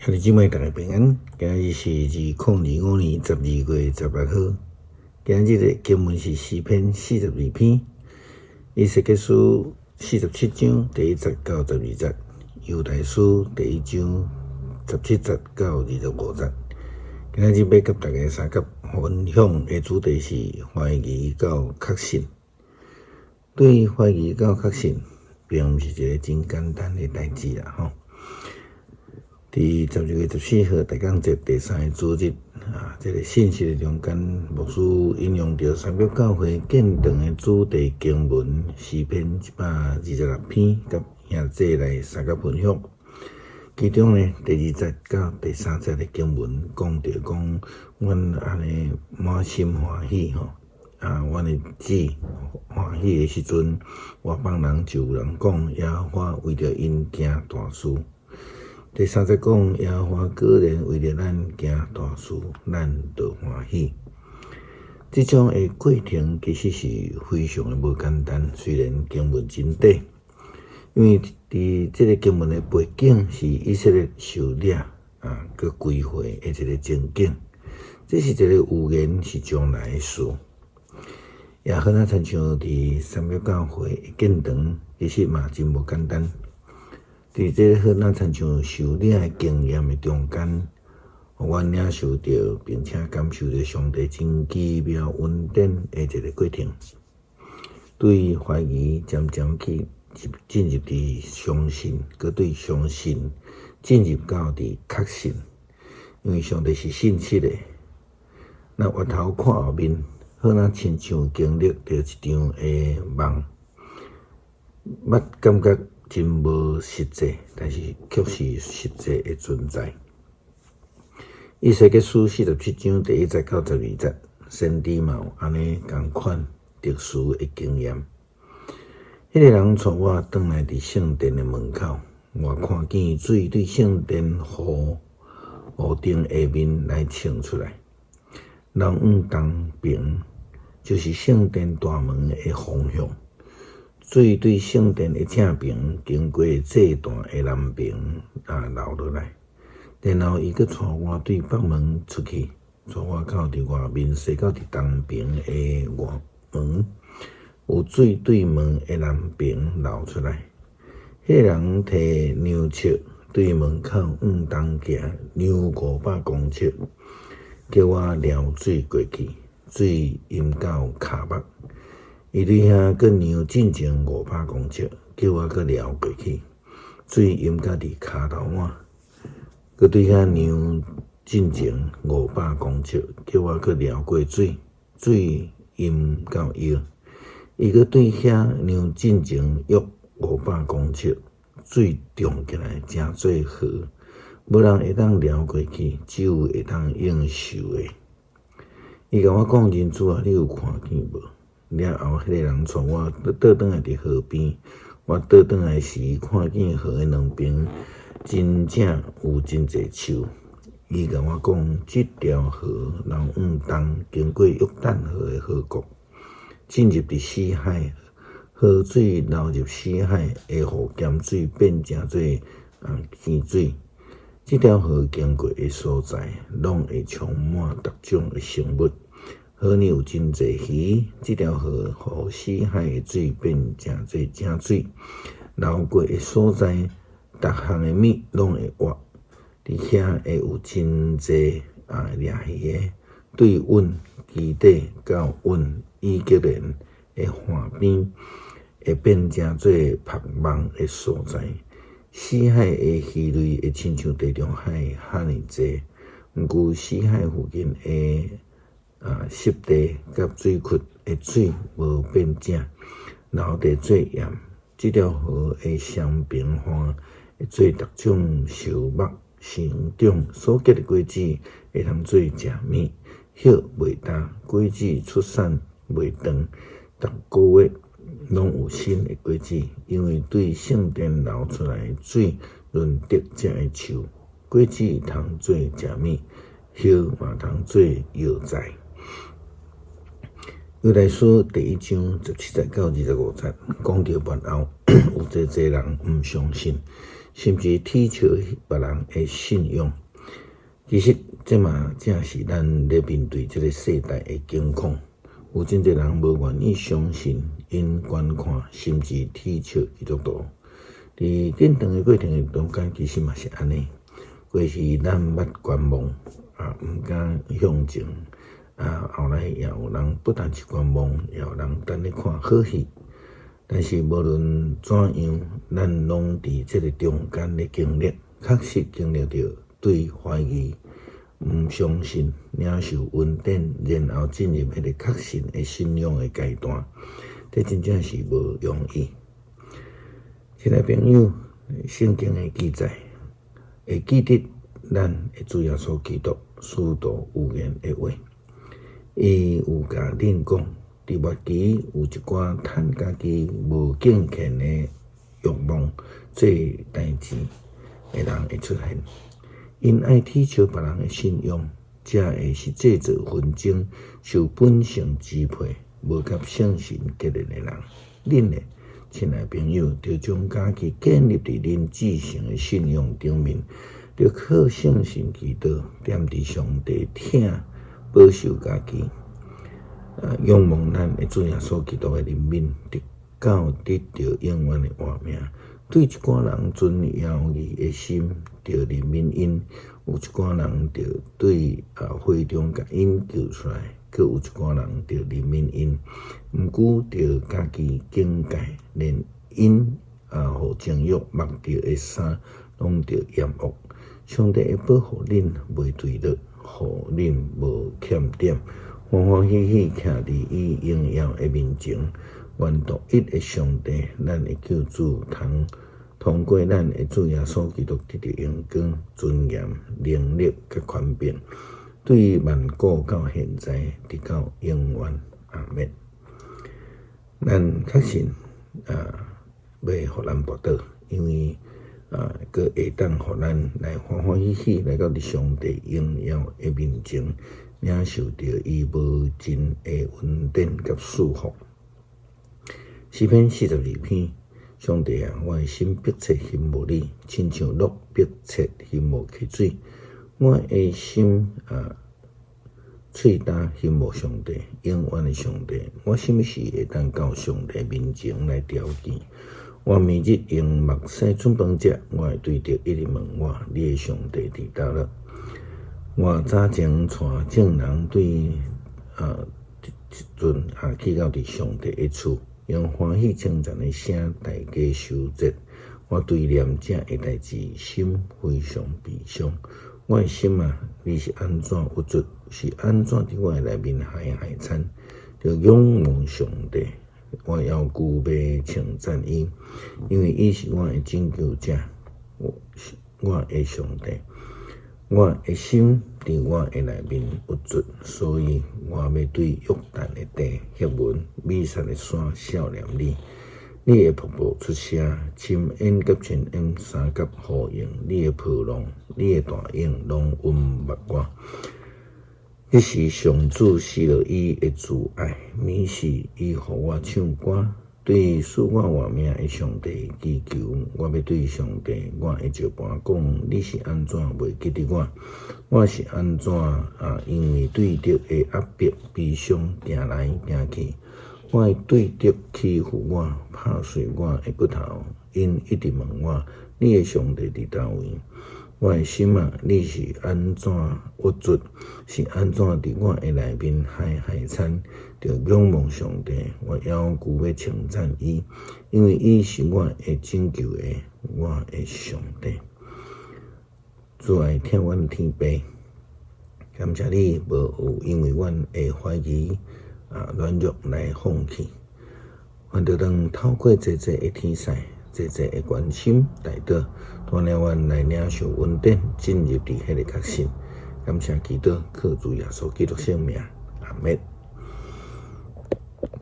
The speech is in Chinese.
兄弟姊妹，大家平安。今日是2025年12月16号。今日的经文是诗篇42篇，以西结书47章第1节到12节，犹大书第1章17节到25节。今日要甲大家三角分享的主题是怀疑到确信。对怀疑到确信，并毋是一个真简单的代志啦，吼。伫12月14号大港节第3个主日这个信息的中间，牧师引用到三角教会建堂的主题经文诗篇126篇，甲兄弟来三角分享。其中呢，第2节到第3节的经文讲到讲，阮安尼满心欢喜吼，阮的子欢喜的时阵，我帮人就有人讲，耶和华为着因行大事。第3节讲，耶和华果然为了咱行大事，咱就欢喜。这种的过程其实是非常的无简单，虽然经文真短，因为伫这个经文的背景是以色列受掠佮归回的一个情景，这是一个有言是将来的事。也很啊，亲像伫三角教会建堂，其实嘛真无简单。伫这好咱亲像受领的经验的中间，阮领受到并且感受到上帝真奇妙稳定的一个过程。对怀疑渐渐去进入伫相信，佮对相信进入到伫确信，因为上帝是信实的。咱回头看后面，好咱亲像经历着一场的梦，捌感觉真无实际，但是却是实际的存在。以西结书47章第1节到12节，先知嘛有安尼同款特殊的经验。迄个人带我转来伫圣殿的门口，我看见水对圣殿河顶下面来冲出来，人往东边就是圣殿大门的方向。水对圣殿的正边，经过祭坛的南边流落来，然后伊佫带我对北门出去，带我到伫外面西到伫东边的外门，有水对门的南边流出来。迄个人摕牛尺对门口往东行，牛500公尺，叫我撩水过去，水淹到骹目。伊对遐佫牛进前500公尺，叫我佫撩过去，水淹到伫骹头碗；佫对遐牛进前500公尺，叫我佫撩过水，水淹到腰。伊佫对遐牛进前约500公尺，水涨起来真做河，无人会当撩过去，只有会当应受的。伊甲我讲：人主啊，你有看见无？了后，迄个人带我倒转来伫河边，我倒转来时，看见河的两边真正有真侪树。伊甲我讲，这条河流往东，经过约旦河的河谷，进入伫死海，河水流入死海，会互咸水变成做甜水。这条河经过的所在，拢会充满各种的生物。河里有真侪鱼，这条河互死海的水变成做正水，流过的所在，各项的物拢会活。伫遐会有真侪掠鱼的，对阮基底到阮以色列的岸边，会变成做曝网的所在。死海的鱼类会亲像地中海遐尼侪，毋过死海附近的湿地甲水库的水无变正，流地最盐。这条河的双平岸会做各种树木成长，所结的果子会通做食物，叶袂干，果子出产袂长，逐个月拢有新的果子，因为对圣殿流出来的水润得这的树，果子通做食物，叶嘛通做药材。犹大书第1章17节到25节，讲到末后有侪人毋相信，甚至踢笑别人的信用。其实这嘛正是咱咧面对这个世代的境况。有真侪人无愿意相信因观看，甚至踢笑基督徒。伫紧长的过程中间，其实嘛是安尼。过去咱捌观望，毋敢向前，后来也有人不但是观望，也有人等咧看好戏。但是无论怎样，咱拢伫这个中间咧经历，确实经历着对怀疑、毋相信、领受恩典，然后进入迄个确信的信仰的阶段，这真正是无容易。亲爱朋友，圣经的记载会记得咱的主耶稣基督使徒有言的话，伊有甲恁讲，伫末期有一寡趁家己无敬虔的欲望做代志的人会出现。因爱踢笑别人的信用，才会是制造纷争、受本性支配、无甲圣神结连的人。恁呢，亲爱朋友，就将家己建立伫恁至圣的信仰顶面，就靠圣神祈祷，踮伫上帝听保守家己。仰望咱的主耶稣基督的怜悯，直到得到永远的活命。对一寡人存犹豫的心，就怜悯因；有一寡人就对会中甲因救出来，佮有一寡人就怜悯因。毋过就家己境界，连因互情欲目着的衫，拢着厌恶。上帝会保护恁袂坠落，互恁无欠点，欢欢喜喜徛伫伊荣耀的面前。愿独一的上帝，咱的救主，通过咱的主耶稣基督得到荣光、尊严、能力甲权柄，对万古到现在，直到永远。阿们。咱确信要互咱报答，因为佮会当互咱来欢欢喜喜来到伫上帝荣耀的面前，领受着伊无尽的恩典甲祝福。诗篇42篇，上帝啊，我的心迫切羡慕你，亲像鹿迫切羡慕溪水。我的心喙焦羡慕上帝，永远的上帝。我什么时会当到上帝面前来朝见？我每日用目屎准饭食，我会对着一直问我：你的上帝伫倒了？我早前带众人对一阵去到伫上帝的厝。用欢喜称赞的声，大家收节。我对念这的代志心非常悲伤。我的心啊，你是安怎有助？是安怎伫我的内面海产？就仰望上帝，我要句要称赞伊，因为伊是我的拯救者，我的上帝。我的心伫我的内面有助，所以我要对约旦的地、赫文、米撒的山笑脸你。你的瀑布出声，深烟甲浅烟三甲呼应，你的波浪、你的大影拢淹没我。这是上主施了伊的慈爱，免是伊互我唱歌。对使我活命的上帝祈求，我要对上帝，我会照盘讲，你是安怎袂记得我？我是安怎因为对敌的压迫、悲伤行来行去，我会对敌欺负我、拍碎我的骨头，因一直问我，你的上帝伫倒位？我的心啊，你是安怎握住？是安怎伫我的内面海产？就仰望上帝，我要句要称赞伊，因为伊是我会拯救的，我的上帝。主爱听阮天父，感谢你无有因为阮的怀疑软弱来放弃，阮就当透过济济的天使、济济的关心带导，带领阮来领受恩典，进入伫迄个确信。感谢基督，靠主耶稣基督圣名，阿们。